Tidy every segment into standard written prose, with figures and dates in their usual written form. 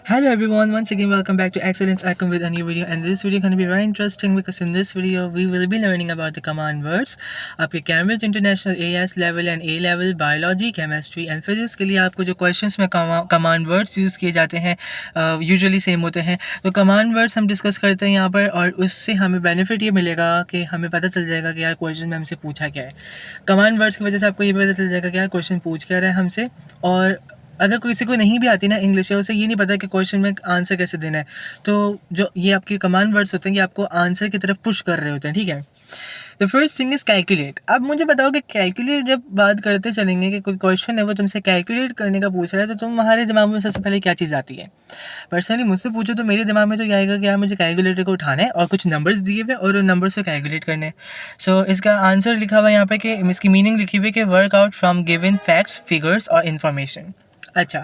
Hello everyone, once again welcome back to Excellence Icon with a new video, and this video going to be very interesting because in this video we will be learning about the command words. आपके Cambridge International AS level and A level biology, chemistry and physics के लिए आपको जो questions में command words use किए जाते हैं usually same होते हैं. तो command words हम discuss करते हैं यहाँ पर, और उससे हमें benefit ये मिलेगा कि हमें पता चल जाएगा कि यार question में हमसे पूछा क्या है. command words की वजह से आपको ये पता चल जाएगा कि यार question पूछ क्या रहा है हमसे, और अगर किसी को नहीं भी आती ना इंग्लिश, या उसे ये नहीं पता कि क्वेश्चन में आंसर कैसे देना है, तो जो ये आपके कमांड वर्ड्स होते हैं ये आपको आंसर की तरफ पुश कर रहे होते हैं. ठीक है. The first thing is calculate. अब मुझे बताओ कि कैलकुलेट जब बात करते चलेंगे कि कोई क्वेश्चन है वो तुमसे कैलकुलेट करने का पूछ रहा है, तो तुम्हारे दिमाग में सबसे पहले क्या चीज़ आती है? पर्सनली मुझसे पूछो तो मेरे दिमाग में तो क्या आएगा कि यार मुझे कैलकुलेटर को उठाना है और कुछ नंबर्स दिए हुए और उन नंबर से कैलकुलेट करने हैं. सो इसका आंसर लिखा हुआ है यहाँ पे कि इसकी मीनिंग लिखी हुई है कि work out from given facts, figures और इन्फॉर्मेशन. अच्छा,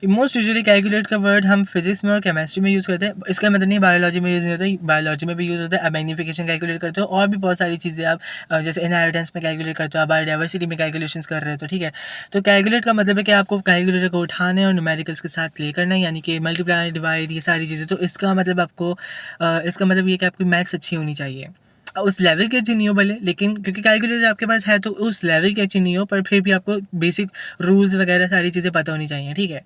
मोस्ट यूजुअली कैलकुलेट का वर्ड हम फिजिक्स में और केमिस्ट्री में यूज़ करते हैं. इसका मतलब नहीं बायोलॉजी में यूज़ नहीं होता, बायोलॉजी में भी यूज़ होता है. अब मैग्नीफिकेशन कैलकुलेट करते हो और भी बहुत सारी चीज़ें आप जैसे इनहेरिटेंस में कैलकुलेट करते हो, आप बायोडाइवर्सिटी में कैलकुलेशंस कर रहे हो. तो ठीक है, तो कैलकुलेट का मतलब है कि आपको कैलकुलेटर को उठाना है और न्यूमेरिकल्स के साथ प्ले करना है, यानी कि मल्टीप्लाई, डिवाइड, ये सारी चीज़ें. तो इसका मतलब आपको इसका मतलब ये कि आपकी मैथ्स अच्छी होनी चाहिए. उस लेवल की अच्छी नहीं हो भले, लेकिन क्योंकि कैलकुलेटर आपके पास है तो उस लेवल की अच्छी नहीं हो, पर फिर भी आपको बेसिक रूल्स वगैरह सारी चीज़ें पता होनी चाहिए. ठीक है.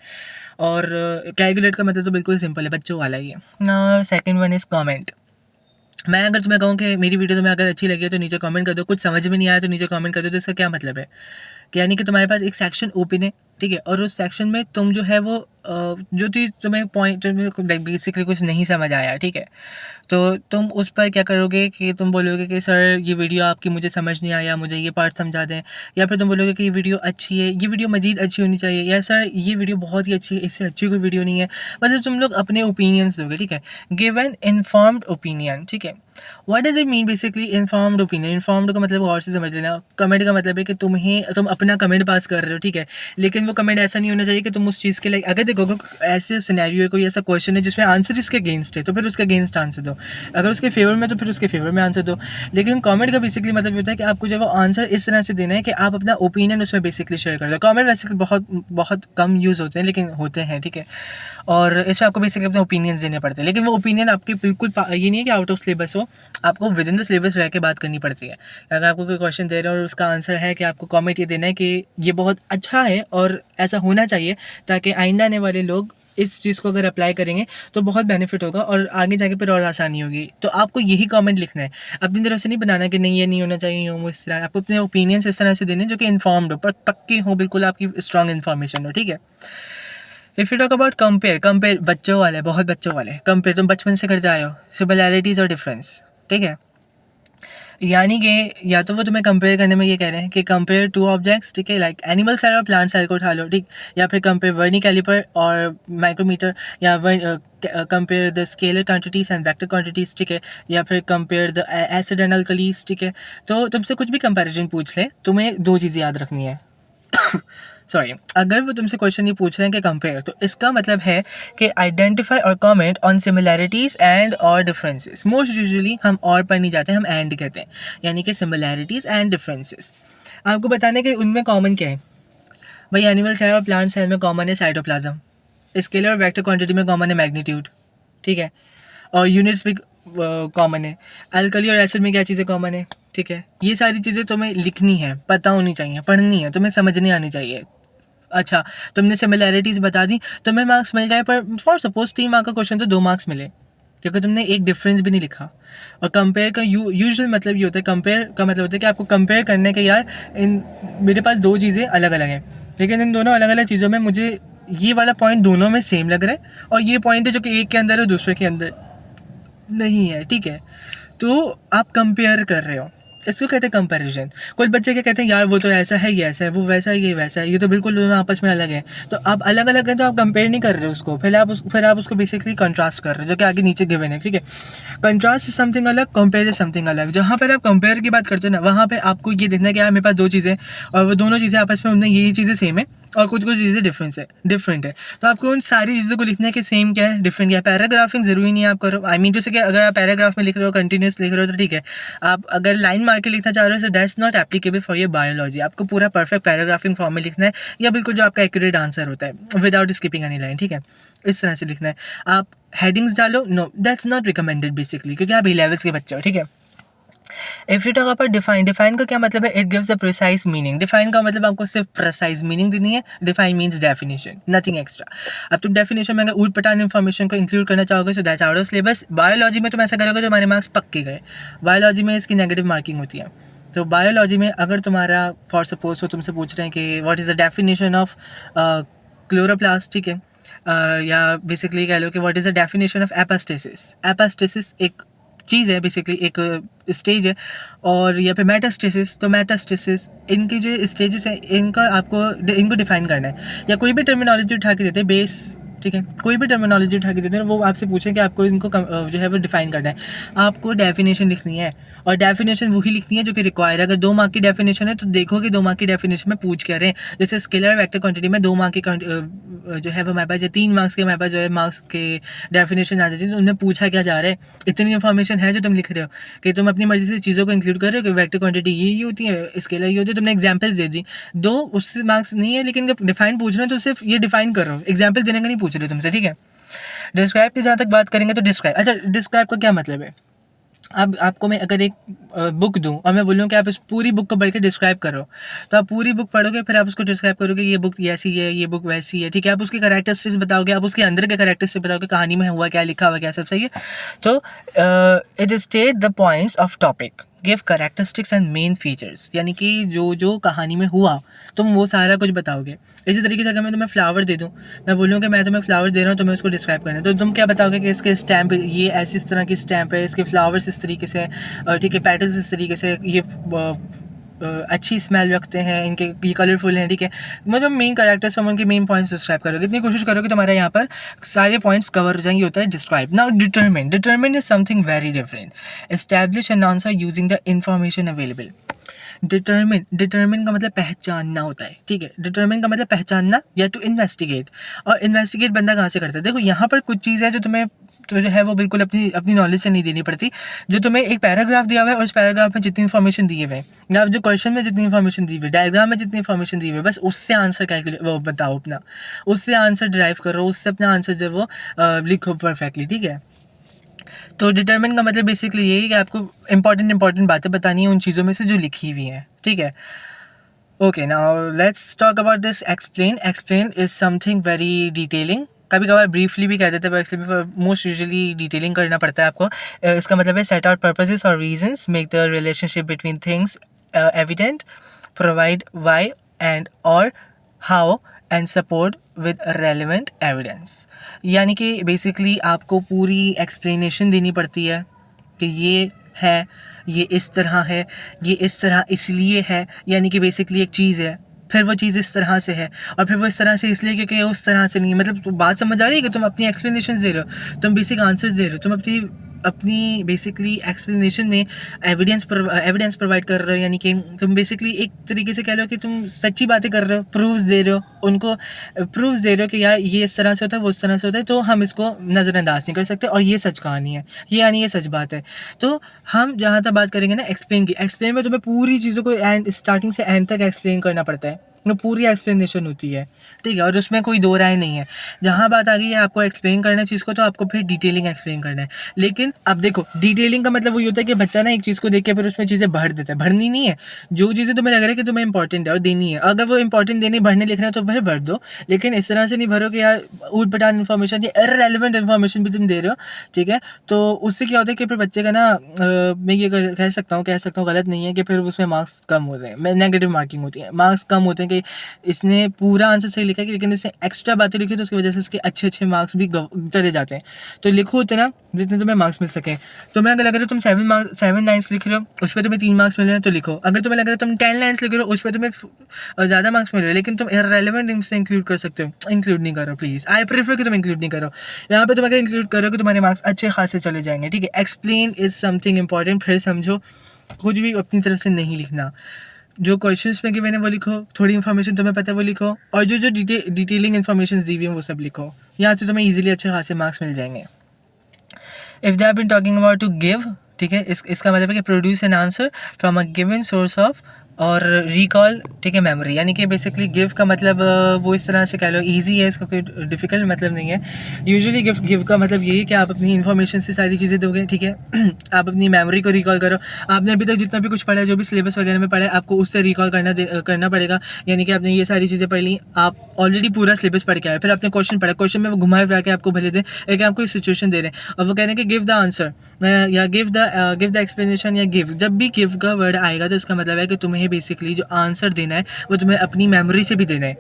और कैलकुलेट का मतलब तो बिल्कुल सिंपल है, बच्चों वाला ही है ना. Second one is comment. मैं अगर तुम्हें कहूँ कि मेरी वीडियो तुम्हें अगर अच्छी लगी है तो नीचे कमेंट कर दो, कुछ समझ में नहीं आया तो नीचे कमेंट कर दो. तो इसका क्या मतलब है कि यानी कि तुम्हारे पास एक सेक्शन ओपन है, ठीक है, और उस सेक्शन में तुम जो है वो जो चीज़ तुम्हें पॉइंट बेसिकली कुछ नहीं समझ आया, ठीक है, तो तुम उस पर क्या करोगे कि तुम बोलोगे कि सर ये वीडियो आपकी मुझे समझ नहीं आया, मुझे ये पार्ट समझा दें. या फिर तुम बोलोगे कि ये वीडियो अच्छी है, ये वीडियो मज़ीद अच्छी होनी चाहिए, या सर ये वीडियो बहुत ही अच्छी है, इससे अच्छी कोई वीडियो नहीं है. मतलब तुम लोग अपने ओपिनियंस दोगे. ठीक है. Give an informed opinion. ठीक है. What does it mean basically informed opinion? Informed का मतलब और से समझ लेना. कमेंट का मतलब है कि तुम अपना कमेंट पास कर रहे हो, ठीक है, लेकिन वो कमेंट ऐसा नहीं होना चाहिए कि तुम उस चीज़ के लाइक, अगर देखो ऐसे सिनेरियो है, कोई ऐसा क्वेश्चन है जिसमें आंसर इसके अगेंस्ट है तो फिर उसके अगेंस्ट आंसर दो, अगर उसके फेवर में तो फिर उसके फेवर में आंसर दो. लेकिन कमेंट का बेसिकली मतलब होता है कि आपको जो वो आंसर इस तरह से देना है कि आप अपना ओपिनियन उसमें बेसिकली शेयर कर दो. कमेंट वैसे बहुत बहुत कम यूज़ होते हैं लेकिन होते हैं, ठीक है, और इसमें आपको बेसिकली अपने ओपिनियंस देने पड़ते हैं. लेकिन वो ओपिनियन आपके बिल्कुल ये नहीं है कि आउट ऑफ सिलेबस हो, आपको विद इन द सिलेबस रह के बात करनी पड़ती है. अगर आपको कोई क्वेश्चन दे रहे हो और उसका आंसर है कि आपको कमेंट ये देना है कि ये बहुत अच्छा है और ऐसा होना चाहिए, ताकि आइंदा आने वाले लोग इस चीज़ को अगर अप्लाई करेंगे तो बहुत बेनिफिट होगा और आगे जाके फिर और आसानी होगी. तो आपको यही कमेंट लिखना है, अपनी तरफ से नहीं बनाना कि नहीं ये नहीं होना चाहिए, यूँ इस तरह. आपको अपने ओपिनियंस इस तरह से देने जो कि इन्फॉर्म्ड हो, पर पक्की हो, बिल्कुल आपकी स्ट्रॉन्ग इन्फॉर्मेशन हो. ठीक है. If you talk about compare बच्चों वाले, बहुत बच्चों वाले. कंपेयर तुम बचपन से करते आए हो, सिमिलैरिटीज़ और डिफरेंस. ठीक है. यानी कि या तो वो तुम्हें कंपेयर करने में ये कह रहे हैं कि कंपेयर टू ऑब्जेक्ट्स, ठीक है, लाइक एनिमल सेल और प्लांट सेल को उठा लो, ठीक, या फिर कंपेयर वर्नी कैलिपर और माइक्रोमीटर, या compare the scalar quantities and vector quantities, ठीक है, या फिर compare the acid and alkalis. ठीक है. तो तुमसे कुछ भी कंपैरिजन पूछ ले, तुम्हें दो चीज़ें याद रखनी है. सॉरी, अगर वो तुमसे क्वेश्चन ये पूछ रहे हैं कि कंपेयर, तो इसका मतलब है कि आइडेंटिफाई और कमेंट ऑन सिमिलैरिटीज़ एंड और डिफरेंसेस. मोस्ट यूजुअली हम और पर नहीं जाते, हम एंड कहते हैं, यानी कि सिमिलैरिटीज़ एंड डिफरेंसेस. आपको बताने के उनमें कॉमन क्या है. भाई एनिमल सेल और प्लांट सेल में कॉमन है साइटोप्लाज्म, स्केलर और वेक्टर क्वांटिटी में कॉमन है मैग्नीट्यूड, ठीक है, और यूनिट्स भी कॉमन है. अल्कली और एसिड में क्या चीज़ें कॉमन है, ठीक है. ये सारी चीज़ें तुम्हें लिखनी है, पता होनी चाहिए, पढ़नी है, तुम्हें समझनी आनी चाहिए. अच्छा, तुमने सिमिलैरिटीज़ बता दी, तुम्हें मार्क्स मिल गए, पर फॉर सपोज 3 मार्क का क्वेश्चन तो 2 मार्क्स मिले क्योंकि तुमने एक डिफरेंस भी नहीं लिखा. और कंपेयर का यूजुअल मतलब ये होता है, कंपेयर का मतलब होता है कि आपको कंपेयर करने के, यार इन मेरे पास दो चीज़ें अलग अलग हैं, लेकिन इन दोनों अलग अलग चीज़ों में मुझे ये वाला पॉइंट दोनों में सेम लग रहा है, और ये पॉइंट है जो कि एक के अंदर है दूसरे के अंदर नहीं है. ठीक है. तो आप कंपेयर कर रहे हो, इसको कहते हैं कंपैरिजन. कुछ बच्चे क्या कहते हैं, यार वो तो ऐसा है, ये ऐसा है, वो वैसा है, ये वैसा है, ये तो बिल्कुल दोनों आपस में अलग है. तो आप अलग अलग हैं तो आप कंपेयर नहीं कर रहे हो उसको, फिर आप उसको बेसिकली कंट्रास्ट कर रहे हो, जो कि आगे नीचे गिवन है. ठीक है. कंट्रास्ट इज समथिंग अलग, कंपेयर इज समथिंग अलग. जहाँ पर आप कंपेयर की बात करते हो ना, वहाँ पर आपको ये देखना है कि यार मेरे पास दो चीज़ें और वो दोनों चीज़ें आपस में, उनमें यही चीज़ें सेम है, और कुछ कुछ चीज़ें डिफरेंट है। तो आपको उन सारी चीज़ों को लिखना है कि सेम क्या है, डिफरेंट क्या है। पैराग्राफिंग ज़रूरी नहीं है आप करो, आई मीन टू से कि अगर आप पैराग्राफ में लिख रहे हो, कंटिन्यूस लिख रहे हो तो ठीक है। आप अगर लाइन मार के लिखना चाह रहे हो so that's not applicable for your biology. आपको पूरा परफेक्ट पैराग्राफिंग फॉर्म में लिखना है, या बिल्कुल जो आपका एक्यूरेट आंसर होता है विदाउट स्किपिंग एनी लाइन, ठीक है, इस तरह से लिखना है। आप हेडिंग्स डालो, no that's not recommended basically, क्योंकि आप A-levels के बच्चे हो, ठीक है। If you talk about define का क्या मतलब है, it gives a precise meaning. Define का मतलब आपको सिर्फ प्रिसाइज मीनिंग देनी है। Define means definition, nothing extra. अब तुम डेफिनेशन में अगर ऊट पटांग इन्फॉर्मेशन को इंक्लूड करना चाहोगे so that's out of syllabus. Biology में तुम ऐसा करोगे तो हमारे मार्क्स पक्के गए। बायोलॉजी में इसकी नेगेटिव मार्किंग होती है। तो बायोलॉजी में अगर तुम्हारा फॉर सपोज वो तुमसे पूछ रहे हैं कि what is the definition of chloroplast, ठीक है, या बेसिकली कह लो कि what is the definition of epistasis. Epistasis एक चीज़ है, बेसिकली एक स्टेज है। और या फिर मेटास्टेसिस, तो मेटास्टेसिस इनके जो स्टेजेस हैं इनका इनको डिफाइन करना है। या कोई भी टर्मिनोलॉजी उठा के देते हैं, बेस, ठीक है, कोई भी टर्मिनोलॉजी उठा के देते हैं, वो आपसे पूछें कि आपको इनको जो है वो डिफाइन करना है। आपको डेफिनेशन लिखनी है, और डेफिनेशन वही लिखनी है जो कि रिक्वायर है। अगर 2 मार्क की डेफिनेशन है तो देखो कि 2 मार्क की डेफिनेशन में पूछ क्या रहे हैं। जैसे स्केलर वेक्टर क्वांटिटी में 2 मार्क की जो है वो हमारे पास, या 3 मार्क्स के हमारे पास जो है मार्क्स के डेफिनेशन आ जाती है, तो उन्हें पूछा क्या जा रहा है। इतनी इन्फॉर्मेशन है जो तुम लिख रहे हो कि तुम अपनी मर्जी से चीज़ों को इंक्लूड कर रहे हो कि वेक्टर क्वांटिटी ये होती है, स्केलर ये होती है। तुमने एग्जाम्पल्स दे दी, 2 उससे मार्क्स नहीं है, लेकिन जब डिफाइन पूछ रहे हो तो सिर्फ ये डिफाइन करो, एग्जाम्पल देने का नहीं पूछ रहे हो तुमसे, ठीक है। डिस्क्राइब की जहाँ तक बात करेंगे तो डिस्क्राइब का क्या मतलब है। अब आपको मैं अगर एक बुक दूं और मैं बोलूँ कि आप इस पूरी बुक को पढ़ के डिस्क्राइब करो, तो आप पूरी बुक पढ़ोगे, फिर आप उसको डिस्क्राइब करोगे, ये बुक ऐसी है, ये बुक वैसी है, ठीक है। आप उसके कैरेक्टरिस्टिक्स बताओगे, आप उसके अंदर के कैरेक्टरिस्टिक्स बताओगे, कहानी में हुआ क्या, लिखा हुआ क्या, सब सही है। तो it state the points of topic, give characteristics and main features, यानी कि जो जो कहानी में हुआ तुम वो सारा कुछ बताओगे। इसी तरीके से अगर मैं तुम्हें फ्लावर दे दूँ, मैं बोलूँ कि मैं तुम्हें फ्लावर दे रहा हूँ, तुम्हें उसको डिस्क्राइब करना है, तो तुम क्या बताओगे कि इसके स्टैम्प ये ऐसी इस तरह की स्टैम्प है, इसके फ्लावर्स इस तरीके से, ठीक है, पेटल्स इस तरीके से, ये अच्छी स्मेल रखते हैं, इनके ये कलरफुल हैं, ठीक है। मतलब मेन कैरेक्टर्स हम उनके मेन पॉइंट्स डिस्क्राइब करोगे, इतनी कोशिश करोगे तुम्हारे यहाँ पर सारे पॉइंट्स कवर हो जाएंगे। होता है describe. Now determine is something very different. Establish an answer using the information available. Determine का मतलब पहचानना होता है, ठीक है। डिटर्मिन का मतलब पहचानना या टू इन्वेस्टिगेट। और इन्वेस्टिगेट बंदा कहाँ से करता है, देखो यहाँ पर कुछ चीज़ है जो तुम्हें तो जो है वो बिल्कुल अपनी अपनी नॉलेज से नहीं देनी पड़ती। जो तुम्हें एक पैराग्राफ दिया हुआ है और उस पैराग्राफ में जितनी इन्फॉर्मेशन दी हुई है, या जो क्वेश्चन में जितनी इन्फॉर्मेशन दी हुई है, डायग्राम में जितनी इन्फॉर्मेशन दी हुई है, बस उससे आंसर कैलकुलेट वो बताओ अपना, उससे आंसर ड्राइव करो, उससे अपना आंसर जो है वो लिखो परफेक्टली, ठीक है। तो डिटरमिन का मतलब बेसिकली यही है कि आपको इंपॉर्टेंट बातें बतानी है उन चीज़ों में से जो लिखी हुई हैं, ठीक है। Okay, now let's talk about this explain. Explain is something very detailing. कभी कभार ब्रीफली भी कह देते हैं, एक्चुअली मोस्ट यूजुअली डिटेलिंग करना पड़ता है आपको। इसका मतलब है सेट आउट पर्पसेस और reasons, make the relationship between things evident, provide why and और how and support with relevant evidence. यानी कि बेसिकली आपको पूरी एक्सप्लेनेशन देनी पड़ती है कि ये है, ये इस तरह है, ये इस तरह इसलिए है, यानी कि बेसिकली एक चीज़ है, फिर वो चीज़ इस तरह से है, और फिर वो इस तरह से इसलिए क्योंकि उस तरह से नहीं है। मतलब तो बात समझ आ रही है कि तुम अपनी एक्सप्लेनेशन दे रहे हो, तुम बेसिक आंसर्स दे रहे हो, तुम अपनी अपनी बेसिकली एक्सप्लेनेशन में एविडेंस प्रोवाइड कर रहे हो, यानी कि तुम बेसिकली एक तरीके से कह लो कि तुम सच्ची बातें कर रहे हो, प्रूफ्स दे रहे हो उनको, प्रूफ्स दे रहे हो कि यार ये इस तरह से होता है, वो इस तरह से होता है, तो हम इसको नज़रअंदाज नहीं कर सकते, और ये सच कहानी है, ये यानी ये सच बात है। तो हम जहाँ तक बात करेंगे ना एक्सप्लेन की, एक्सप्लेन में तुम्हें पूरी चीज़ों को एंड स्टार्टिंग से एंड तक एक्सप्लेन करना पड़ता है, वो पूरी एक्सप्लेनेशन होती है, ठीक है, और उसमें कोई दो राय नहीं है। जहाँ बात आ गई है आपको एक्सप्लेन करना है चीज़ को, तो आपको फिर डिटेलिंग एक्सप्लेन करना है। लेकिन अब देखो, डिटेलिंग का मतलब वही होता है कि बच्चा ना एक चीज़ को देख के फिर उसमें चीज़ें भर देता है। भरनी नहीं है, जो चीज़ें तुम्हें लग रहा है कि तुम्हें इंपॉर्टेंट है और देनी है, अगर वो इंपॉर्टेंट देनी भरने लिख रहे हैं तो फिर भर दो, लेकिन इस तरह से नहीं भरो कि यार ऊट पटांग इन्फॉर्मेशन या इररेलेवेंट इन्फॉर्मेशन भी तुम दे रहे हो, ठीक है। तो उससे क्या होता है कि फिर बच्चे का ना मैं ये कह सकता हूँ गलत नहीं है कि फिर उसमें मार्क्स कम होते हैं, नेगेटिव मार्किंग होती है, मार्क्स कम होते हैं कि इसने पूरा आंसर सही लिखा है लेकिन इसने एक्स्ट्रा बातें लिखी तो उसकी वजह से इसके अच्छे मार्क्स भी चले जाते हैं। तो लिखो उतना जितने तुम्हें मार्क्स मिल सके। तुम्हें अगर लग रहा है तुम 7 लाइन्स लिख रहे हो, उस पर तुम्हें 3 मार्क्स मिल रहे हैं तो लिखो। अगर तुम्हें लग रहा है तुम 10 लाइन्स लिख रहे हो, उस पर तुम्हें ज़्यादा मार्क्स मिल रहे हैं, लेकिन तुम इररेलेवेंट से इंक्लूड कर सकते हो, इंक्लूड नहीं करो प्लीज़। आई प्रेफर कि तुम इंक्लूड नहीं करो। यहाँ पे तुम अगर इंक्लूड करोगे तुम्हारे मार्क्स अच्छे खासे चले जाएंगे, ठीक है। एक्सप्लेन इज समथिंग इंपॉर्टेंट, फिर समझो, कुछ भी अपनी तरफ से नहीं लिखना। जो क्वेश्चंस में गिवन है वो लिखो, थोड़ी इन्फॉर्मेशन तुम्हें पता है वो लिखो, और जो जो डिटेलिंग इन्फॉर्मेशन दी हुई है वो सब लिखो। यहाँ से तुम्हें ईजिली अच्छे खासे मार्क्स मिल जाएंगे। If they have been talking about to give, ठीक है, इसका मतलब है कि produce an answer from a given source of, और रिकॉल, ठीक है, मेमोरी। यानी कि बेसिकली गिव का मतलब वो इस तरह से कह लो ईजी है, इसका कोई डिफिकल्ट मतलब नहीं है। यूजुअली गिव का मतलब यही है कि आप अपनी इन्फॉर्मेशन से सारी चीज़ें दोगे, ठीक है। आप अपनी मेमोरी को रिकॉल करो। आपने अभी तक जितना भी कुछ पढ़ा है, जो भी सिलेबस वगैरह में पढ़ा है, आपको उससे रिकॉल करना पड़ेगा। यानी कि आपने ये सारी चीज़ें पढ़ ली, आप ऑलरेडी पूरा सिलेबस पढ़ के आए, फिर आपने क्वेश्चन पढ़ा, क्वेश्चन में वो घुमाए फिरा के आपको भले दे, एक आपको सिचुएशन दे रहे हैं और वो कह रहे हैं कि गिव द आंसर या गिव द एक्सप्लेनेशन, या गिव, जब भी गिव का वर्ड आएगा तो इसका मतलब है कि तुम्हें बेसिकली जो आंसर देना है वो तुम्हें अपनी मेमोरी से भी देना है,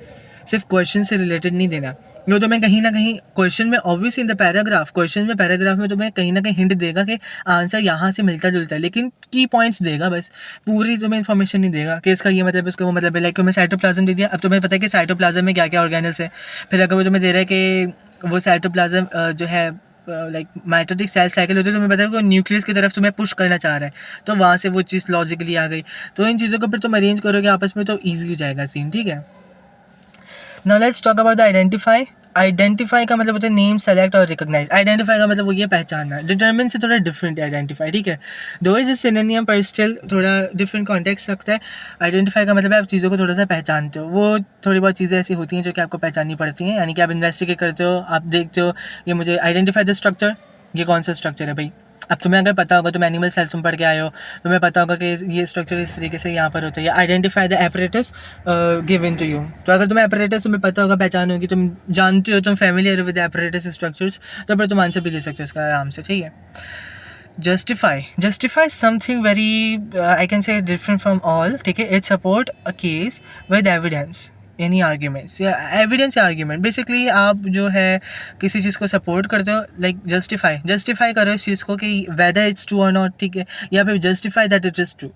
सिर्फ क्वेश्चन से रिलेटेड नहीं देना। वो तुम्हें कहीं ना कहीं क्वेश्चन में, obvious in the paragraph, question में पैराग्राफ में तुम्हें कहीं ना कहीं हिंट देगा कि आंसर यहाँ से मिलता जुलता है, लेकिन की पॉइंट्स देगा, बस पूरी तुम्हें इन्फॉर्मेशन नहीं देगा कि इसका ये मतलब है, इसका वो मतलब है। लाइक तुम्हें साइटोप्लाज्म दे दिया, अब तुम्हें पता है कि साइटोप्लाज्म में क्या क्या ऑर्गेनल्स है। फिर अगर वो तुम्हें दे रहा है कि वो साइटोप्लाज्म जो है लाइक माइटोटिक सेल साइकिल होती है, तुम्हें पता है कि न्यूक्लियस की तरफ तुम्हें पुश करना चाह रहा है, तो वहाँ से वो चीज़ लॉजिकली आ गई। तो इन चीज़ों को फिर तुम अरेंज करोगे आपस में तो ईजी हो जाएगा सीन, ठीक है। Now let's talk about the identify. Identify का मतलब होता है नेम, सेलेक्ट और रिकॉग्नाइज। आइडेंटिफाई का मतलब वो ये पहचानना। डिटरमिन से थोड़ा डिफरेंट है आइडेंटिफाई, ठीक है। दो इज सिनोनिम पर स्टिल थोड़ा डिफरेंट कॉन्टेक्स्ट रखता है। आइडेंटिफाई का मतलब है आप चीज़ों को थोड़ा सा पहचानते हो। वो थोड़ी बहुत चीज़ें ऐसी होती हैं जो कि आपको पहचाननी पड़ती हैं, यानी कि आप इन्वेस्टिगेट करते हो, आप देखते हो ये मुझे आइडेंटिफाई द स्ट्रक्चर, ये कौन सा स्ट्रक्चर है भाई। अब तुम्हें अगर पता होगा, तुम एनिमल सेल तुम पढ़ के आए हो, तुम्हें पता होगा कि ये स्ट्रक्चर इस तरीके से यहाँ पर होता है। Identify the apparatus given to you. तो अगर तुम्हें एपरेटस तुम्हें पता होगा, पहचान होगी, तुम जानते हो, तुम फैमिलियर विद एपरेटस स्ट्रक्चर्स, तो फिर तुम आंसर भी दे सकते हो इसका आराम से, ठीक है। Justify something very I can say different from all, ठीक है। It support a case with evidence, any arguments या एविडेंस या आर्ग्यूमेंट। बेसिकली आप जो है किसी चीज़ को सपोर्ट करते हो, लाइक जस्टिफाई करो इस चीज़ को कि वेदर इट्स ट्रू और नॉट, ठीक है, या फिर justify that it is true.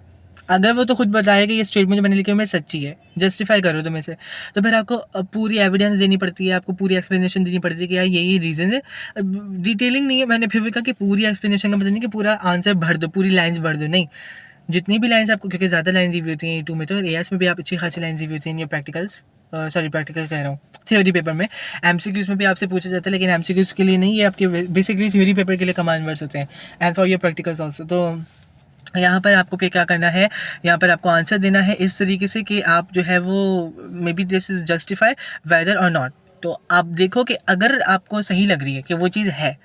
अगर वो तो खुद बताया कि ये स्टेटमेंट जो मैंने लिखी है मैं सच्ची है, जस्टिफाई करो तुम इसे, तो फिर आपको पूरी एविडेंस देनी पड़ती है, आपको पूरी एक्सप्लेनेशन देनी पड़ती है कि यार यही रीज़न है। डिटेलिंग नहीं है, मैंने फिर भी कहा कि पूरी एक्सप्लेनेशन का मतलब नहीं कि पूरा आंसर भर दो, पूरी लाइन्स भर दो, नहीं, जितनी भी लाइन्स आपको, क्योंकि ज़्यादा लाइन दी हुई होती हैं E2 में, तो एएस में भी आप अच्छी खासी लाइन दी हुई होती हैं, ये प्रैक्टिकल्स, सॉरी प्रैक्टिकल कह रहा हूँ, थ्योरी पेपर में। एमसीक्यूज़ में भी आपसे पूछा जाता है, लेकिन एमसीक्यूज़ के लिए नहीं, ये आपके बेसिकली थ्योरी पेपर के लिए कमांड वर्ड्स होते हैं, and for your practicals also. तो यहाँ पर आपको क्या करना है, यहाँ पर आपको आंसर देना है इस तरीके से कि आप जो है वो maybe this is justify whether or not. तो आप देखो कि अगर आपको सही लग रही है कि वो चीज़ है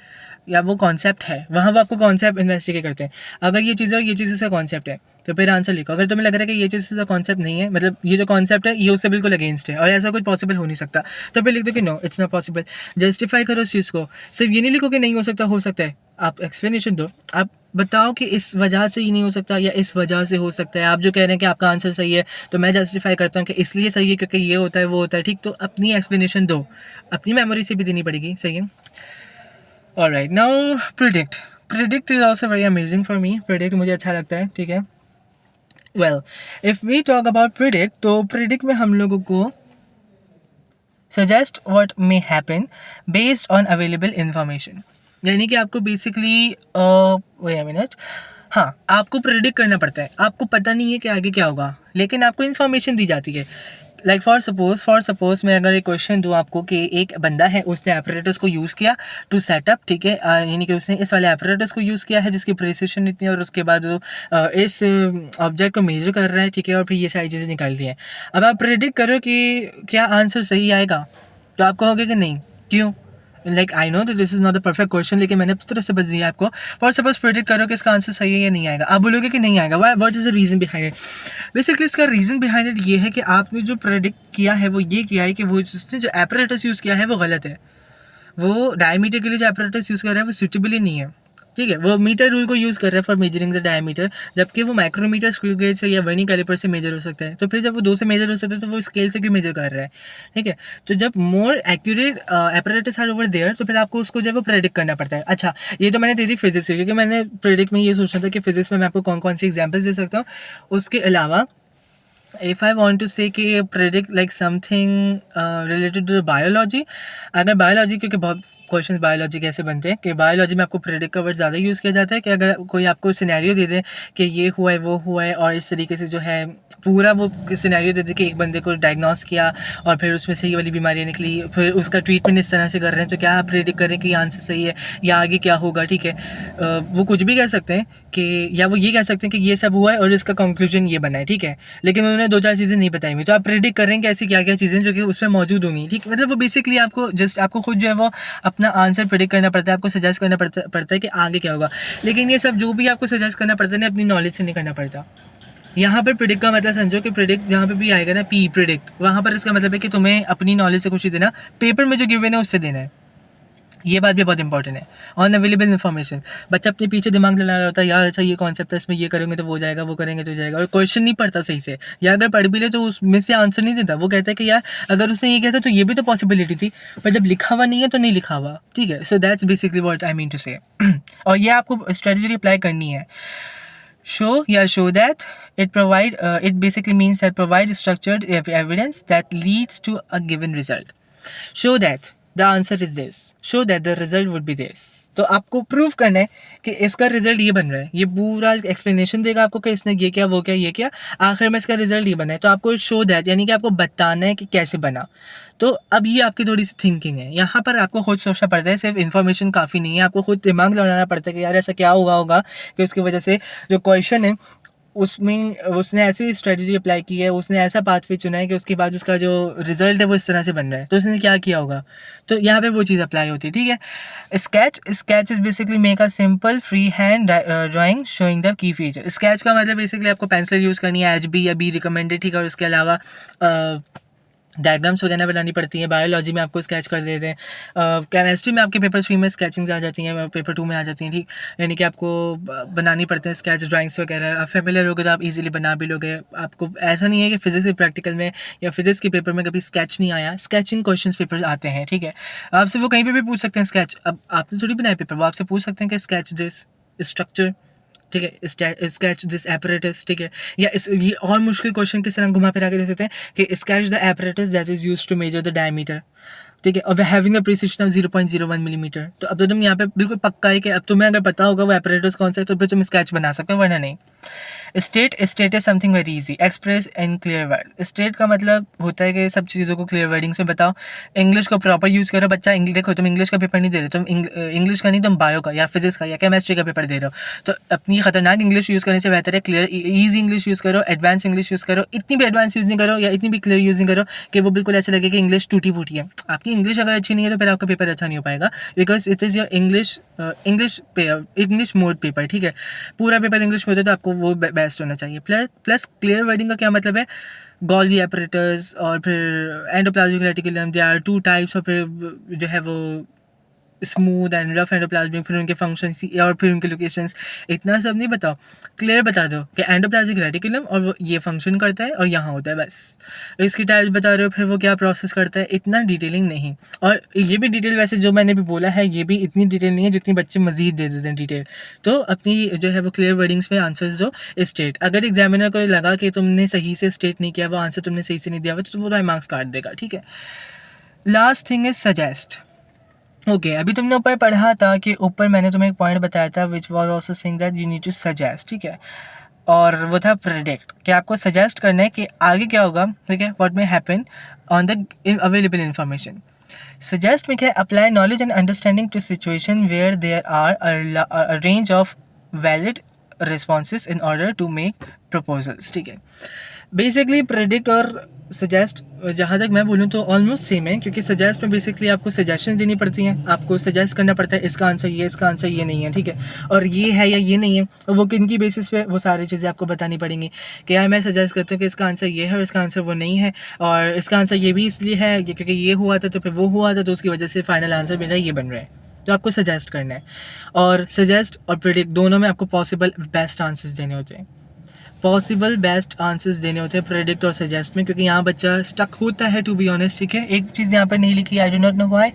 या वो कॉन्सेप्ट है, वहाँ वो आपको कॉन्सेप्ट इन्वेस्टिगेट करते हैं। अगर ये चीज़ है और ये चीज़ इसका कॉन्सेप्ट है, तो फिर आंसर लिखो। अगर तुम्हें लग रहा है कि ये चीज़ इसका कॉन्सेप्ट नहीं है, मतलब ये जो कॉन्सेप्ट है ये उससे बिल्कुल अगेंस्ट है और ऐसा कुछ पॉसिबल हो नहीं सकता, तो फिर लिख दो कि no it's not possible. Justify करो उस चीज़ को, सिर्फ ये नहीं लिखो कि नहीं हो सकता, हो सकता है। आप एक्सप्लेनेशन दो, आप बताओ कि इस वजह से ही नहीं हो सकता या इस वजह से हो सकता है। आप जो कह रहे हैं कि आपका आंसर सही है, तो मैं जस्टिफाई करता हूँ कि इसलिए सही है क्योंकि ये होता है वो होता है, ठीक। तो अपनी एक्सप्लेनेशन दो, अपनी मेमोरी से भी देनी पड़ेगी, सही है। Alright, now predict is also very amazing for me. Predict मुझे अच्छा लगता है, ठीक है। Well, if we talk about predict, तो प्रिडिक्ट में हम लोगों को suggest what may happen based on available information, यानी कि आपको बेसिकली वेट अ मिनट, हाँ, आपको प्रेडिक्ट करना पड़ता है। आपको पता नहीं है कि आगे क्या होगा, लेकिन आपको इन्फॉर्मेशन दी जाती है। लाइक फॉर सपोज मैं अगर एक क्वेश्चन दूँ आपको कि एक बंदा है, उसने एपरेटस को यूज़ किया टू सेटअप, ठीक है, यानी कि उसने इस वाले एपरेटस को यूज़ किया है जिसकी प्रिसिशन इतनी है, और उसके बाद वो इस ऑब्जेक्ट को मेजर कर रहा है, ठीक है, और फिर ये सारी चीज़ें निकाल दी हैं। अब आप प्रेडिक्ट करो कि क्या आंसर सही आएगा, तो आप कहोगे कि नहीं, क्यों? Like I know that this is not the perfect question, लेकिन मैंने तरफ से बच दिया आपको। फॉर सपोज प्रेडिक्ट करो कि इसका आंसर सही है या नहीं आएगा, आप बोलोगे कि नहीं आएगा। What is the reason behind it? Basically इसका रीज़न बिहाइंड इट ये है कि आपने जो प्रेडिक्ट किया है वो ये किया है कि वो जिसने जो एपरेटस यूज़ किया है वो गलत है। वो डायमीटर के लिए जो एपरेटस यूज़ कर रहा है वो सूटेबल ही नहीं है, ठीक है। वो मीटर रूल को यूज़ कर रहा है फॉर मेजरिंग द डायमीटर, जबकि वो माइक्रोमीटर, स्क्रू गेज से या वर्नियर कैलिपर से मेजर हो सकता है। तो फिर जब वो 2 से मेजर हो सकता है तो वो स्केल से क्यों मेजर कर रहा है, ठीक है। तो जब more accurate apparatus are over there, तो फिर आपको उसको जो है वो प्रेडिक्ट करना पड़ता है। अच्छा, ये तो मैंने दे दी फिजिक्स की, क्योंकि मैंने प्रेडिक्ट में ये सोचा था कि फिजिक्स में मैं आपको कौन कौन सी एग्जाम्पल्स दे सकता हूँ। उसके अलावा if I want to say कि predict like something related to biology, अगर बायोलॉजी, क्योंकि बहुत क्वेश्चन बायोलॉजी कैसे बनते हैं, कि बायोलॉजी में आपको प्रेडिक्ट का वर्ड ज़्यादा यूज़ किया जाता है कि अगर कोई आपको सिनेरियो दे दे कि ये हुआ है वो हुआ है, और इस तरीके से जो है पूरा वो सिनेरियो दे दे कि एक बंदे को डायग्नोस किया और फिर उसमें से ये वाली बीमारियाँ निकली, फिर उसका ट्रीटमेंट इस तरह से कर रहे हैं, तो क्या आप प्रेडिक्ट करें कि ये आंसर सही है या आगे क्या होगा, ठीक है। वो कुछ भी कह सकते हैं कि, या वो ये कह सकते हैं कि ये सब हुआ है और इसका कंक्लूजन ये बना है, ठीक है, लेकिन उन्होंने 2-4 चीज़ें नहीं बताई हुई, तो आप प्रेडिक्ट करें कि ऐसी क्या-क्या चीज़ें जो कि उसमें मौजूद होंगी, ठीक है। मतलब वो बेसिकली आपको जस्ट आपको खुद जो है वो अपना आंसर प्रेडिक्ट करना पड़ता है, आपको सजेस्ट करना पड़ता है कि आगे क्या होगा। लेकिन ये सब जो भी आपको सजेस्ट करना पड़ता है ना, अपनी नॉलेज से नहीं करना पड़ता। यहाँ पर प्रेडिक्ट का मतलब समझो कि प्रेडिक्ट जहाँ पे भी आएगा ना, पी प्रेडिक्ट, वहाँ पर इसका मतलब है कि तुम्हें अपनी नॉलेज से कुछ नहीं देना, पेपर में जो गिवन है उससे देना है। ये बात भी बहुत इंपॉर्टेंट है। ऑन अवेलेबल इन्फॉर्मेशन, बच्चा अपने पीछे दिमाग लगा रहा होता है, यार अच्छा ये कॉन्सेप्ट है, इसमें ये करेंगे तो वो जाएगा, वो करेंगे तो जाएगा, और क्वेश्चन नहीं पढ़ता सही से, या अगर पढ़ भी ले तो उसमें से आंसर नहीं देता। वो कहता है कि यार अगर उसने ये किया था तो ये भी तो पॉसिबिलिटी थी, पर जब लिखा हुआ नहीं है तो नहीं लिखा हुआ, ठीक है। So that's basically what I mean to say. और ये आपको स्ट्रेटजी अप्लाई करनी है। show that it basically means that provide structured evidence that leads to a given result. Show that the answer is this, show that the result would be this. तो आपको proof करना है कि इसका result ये बन रहा है, ये पूरा एक्सप्लेनेशन देगा आपको कि इसने ये किया वो क्या ये किया, आखिर में इसका रिजल्ट ये बना है। तो आपको शो दैट यानी कि आपको बताना है कि कैसे बना। तो अब ये आपकी थोड़ी सी थिंकिंग है, यहाँ पर आपको खुद सोचना पड़ता है, सिर्फ इन्फॉर्मेशन काफ़ी नहीं है, आपको खुद दिमाग लगाना पड़ता है कि यार ऐसा क्या होगा कि उसकी वजह से जो क्वेश्चन है उसमें उसने ऐसी स्ट्रेटजी अप्लाई की है, उसने ऐसा पाथवे चुना है कि उसके बाद उसका जो रिजल्ट है वो इस तरह से बन रहा है, तो उसने क्या किया होगा। तो यहाँ पे वो चीज़ अप्लाई होती है, ठीक है। Sketch is basically make a simple free hand drawing showing the key feature. Sketch का मतलब बेसिकली आपको पेंसिल यूज़ करनी है, HB या B रिकमेंडेड, ठीक है। और उसके अलावा डायग्राम्स वगैरह बनानी पड़ती हैं। बायोलॉजी में आपको स्केच कर देते हैं, केमिस्ट्री में आपके पेपर 3 में स्केचिंग्स आ जाती हैं, पेपर 2 में आ जाती हैं, ठीक। यानी कि आपको बनानी पड़ते हैं स्केच ड्राइंग्स वगैरह। आप फेमिलियर होगे तो आप इजीली बना भी लोगे। आपको ऐसा नहीं है कि फिजिक्स के प्रैक्टिकल में या फिजिक्स के पेपर में कभी स्केच नहीं आया, स्केचिंग क्वेश्चन पेपर आते हैं, ठीक है। आपसे वो कहीं पर भी पूछ सकते हैं स्केच, अब आपने थोड़ी बनाया पेपर, वो आपसे पूछ सकते हैं कि स्केच दिस स्ट्रक्चर, ठीक है, स्केच दिस एपरेटस, ठीक है। या ये और मुश्किल क्वेश्चन किस तरह घुमा फिरा के दे सकते हैं कि sketch the apparatus that is used to measure the diameter, ठीक है, और having a precision of 0.01 millimetre. तो अब तो तुम यहाँ पे बिल्कुल पक्का है कि अब तुम्हें अगर पता होगा वो एपरेटस कौन सा है तो फिर तुम स्केच बना सकते हो, वरना नहीं। State is something very easy, express in clear word. State का मतलब होता है कि सब चीज़ों को क्लियर वर्डिंग से बताओ, इंग्लिश को प्रॉपर यूज़ करो। बच्चा देखो, तुम इंग्लिश का पेपर नहीं दे रहे, तुम इंग्लिश का नहीं, तुम बायो का या फिजिक्स का या केमिस्ट्री का पेपर दे रहे हो, तो अपनी खतरनाक इंग्लिश यूज़ करने से बेहतर है क्लियर ईजी इंग्लिश यूज़ करो, एडवांस इंग्लिश यूज़ करो। इतनी भी एडवांस यूज़ नहीं करो या इतनी भी क्लियर यूज़ नहीं करो कि वो बिल्कुल ऐसे लगे कि इंग्लिश टूटी फूटी है। आपकी इंग्लिश अगर अच्छी नहीं है तो फिर आपका पेपर अच्छा नहीं हो पाएगा, because it is your English mode paper, ठीक है। पूरा पेपर इंग्लिश में होता है तो आपको वो बेस्ट होना चाहिए। प्लस क्लियर वर्डिंग का क्या मतलब है, गोल्गी एपरेटस और फिर endoplasmic reticulum, they are 2 types, और फिर जो है वो स्मूथ एंड रफ एंडोप्लाज्मिक, फिर उनके फंक्शंस और फिर उनके लोकेशंस। इतना सब नहीं बताओ, क्लियर बता दो कि एंडोप्लाज्मिक रेटिकुलम और वो ये फंक्शन करता है और यहाँ होता है, बस इसकी टाइप्स बता रहे हो, फिर वो क्या प्रोसेस करता है, इतना डिटेलिंग नहीं। और ये भी डिटेल वैसे जो मैंने भी बोला है ये भी इतनी डिटेल नहीं है जितनी बच्चे मजीद दे देते हैं डिटेल। तो अपनी जो है वो क्लियर वर्डिंग्स में आंसर्स दो। स्टेट, अगर एग्जामिनर को लगा कि तुमने सही से स्टेट नहीं किया, वो आंसर तुमने सही से नहीं दिया हुआ, तो वो मार्क्स काट देगा, ठीक है। Last thing is suggest. Okay, अभी तुमने ऊपर पढ़ा था कि ऊपर मैंने तुम्हें एक पॉइंट बताया था which was also saying that you need to suggest, ठीक है। और वो था प्रेडिक्ट, कि आपको सजेस्ट करना है कि आगे क्या होगा, ठीक है, what may happen on the available information. Suggest में क्या, apply knowledge and understanding to situation where there are a range of valid responses in order to make proposals, ठीक है। बेसिकली प्रेडिक्ट और सजेस्ट, जहाँ तक मैं बोलूँ तो ऑलमोस्ट सेम है, क्योंकि सजेस्ट में बेसिकली आपको सजेशन देनी पड़ती हैं, आपको सजेस्ट करना पड़ता है इसका आंसर ये, इसका आंसर ये नहीं है, ठीक है, और ये है या ये नहीं है, और वो किन की बेसिस पे वो सारी चीज़ें आपको बतानी पड़ेंगी कि यार मैं सजेस्ट करता हूँ कि इसका आंसर ये है और इसका आंसर वो नहीं है, और इसका आंसर ये भी इसलिए है क्योंकि ये हुआ था तो फिर वो हुआ था, तो उसकी वजह से फाइनल आंसर मेरा ये बन रहा है। तो आपको सजेस्ट करना है, और सजेस्ट और प्रेडिक्ट दोनों में आपको पॉसिबल बेस्ट आंसर्स देने होते हैं, पॉसिबल बेस्ट आंसर्स देने होते हैं प्रेडिक्ट और सजेस्ट में, क्योंकि यहाँ बच्चा स्टक होता है टू बी ऑनेस्ट, ठीक है। एक चीज़ यहाँ पर नहीं लिखी, I do not know why,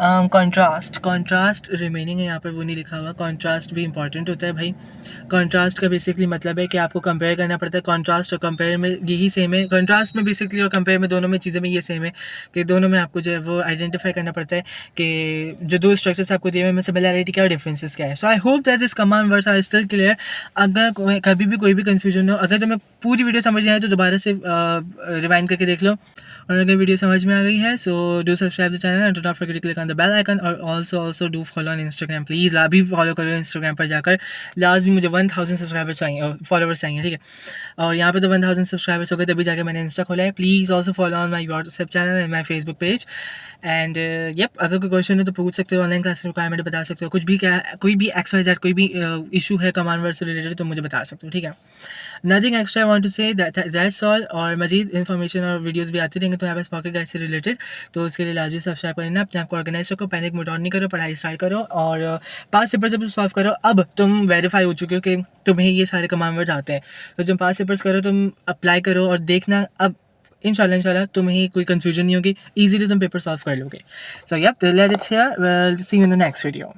contrast remaining है, यहाँ पर वो नहीं लिखा हुआ। कॉन्ट्रास्ट भी इंपॉर्टेंट होता है भाई। कॉन्ट्रास्ट का बेसिकली मतलब है कि आपको कंपेयर करना पड़ता है। कॉन्ट्रास्ट और कंपेयर में यही सेम है। कॉन्ट्रास्ट में बेसिकली और कंपेयर में, दोनों में चीज़ें में ये सेम है कि दोनों में आपको जो है वो आइडेंटिफाई करना पड़ता है कि जो दो स्ट्रक्चर्स आपको दिए हुए में सिमिलैरिटी क्या और डिफरेंसेस क्या है। So I hope that this command words are still clear. अगर कभी भी कोई भी कन्फ्यूजन हो, अगर तुम्हें पूरी वीडियो समझ नहीं आए तो दोबारा से रिवाइंड करके देख लो। और अगर वीडियो समझ में आ गई है so do subscribe the channel and do not forget to click on the bell icon. और also do follow on Instagram, please अभी फॉलो करो इंस्टाग्राम पर जाकर। लास्ट भी मुझे 1000 सब्सक्राइबर्स चाहिए, फॉलोवर्स चाहिए, ठीक है। और यहाँ पे तो 1000 सब्सक्राइबर्स हो गए तभी जाके मैंने इंस्टा खोला है। Please also follow on my WhatsApp channel and my Facebook page. And yup, अगर कोई क्वेश्चन है तो पूछ सकते हो, ऑनलाइन क्लास रिक्वायरमेंट बता सकते हो, कुछ भी, क्या कोई भी XYZ कोई भी इशू है कमांड वर्ड से रिलेटेड तो मुझे बता सकते हो, ठीक है। Nothing extra I want to say, that's all. और मजीद इन्फॉर्मेशन और वीडियोस भी आती रहेंगे तो यहाँ पे पॉकेट गाइड से रिलेटेड, तो उसके लिए लाजमी सब्सक्राइब करना। अपने आप को ऑर्गेनाइज रखो, पैनिक मोड ऑन नहीं करो, पढ़ाई स्टार्ट करो और पास पेपर जब सॉल्व करो। अब तुम वेरीफाई हो चुके हो कि तुम्हें ये सारे कमांड वर्ड्स आते हैं, तो जब पास पेपर्स करो तुम अप्लाई करो और देखना अब इंशाल्लाह तुम्हें कोई कंफ्यूजन नहीं होगी, इजीली तुम पेपर सॉल्व कर लोगे। So yup, let's here, see you in the next video.